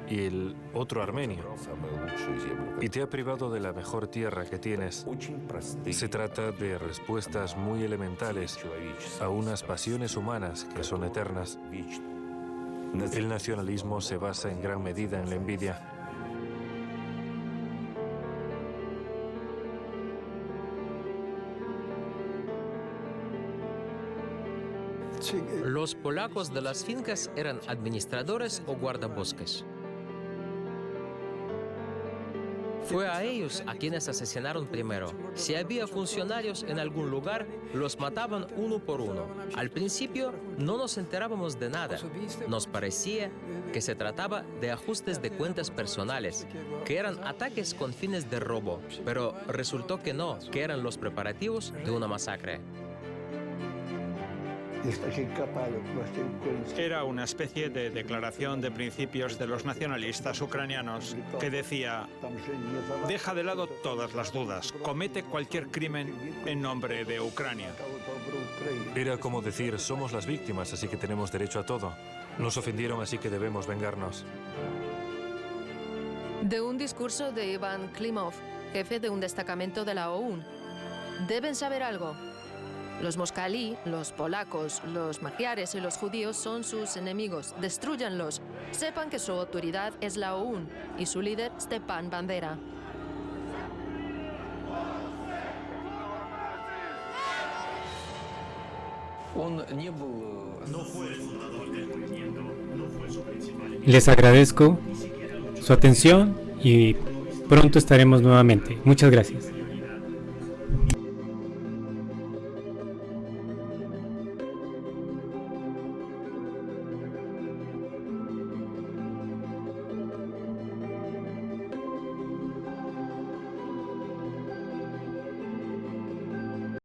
y el otro armenio, y te ha privado de la mejor tierra que tienes. Se trata de respuestas muy elementales a unas pasiones humanas que son eternas. El nacionalismo se basa en gran medida en la envidia. Los polacos de las fincas eran administradores o guardabosques. Fue a ellos a quienes asesinaron primero. Si había funcionarios en algún lugar, los mataban uno por uno. Al principio no nos enterábamos de nada. Nos parecía que se trataba de ajustes de cuentas personales, que eran ataques con fines de robo, pero resultó que no, que eran los preparativos de una masacre. Era una especie de declaración de principios de los nacionalistas ucranianos que decía: deja de lado todas las dudas, comete cualquier crimen en nombre de Ucrania. Era como decir, somos las víctimas, así que tenemos derecho a todo. Nos ofendieron, así que debemos vengarnos. De un discurso de Iván Klimov, jefe de un destacamento de la OUN. Deben saber algo. Los moscalí, los polacos, los magiares y los judíos son sus enemigos. Destrúyanlos. Sepan que su autoridad es la OUN y su líder Stepan Bandera. Les agradezco su atención y pronto estaremos nuevamente. Muchas gracias.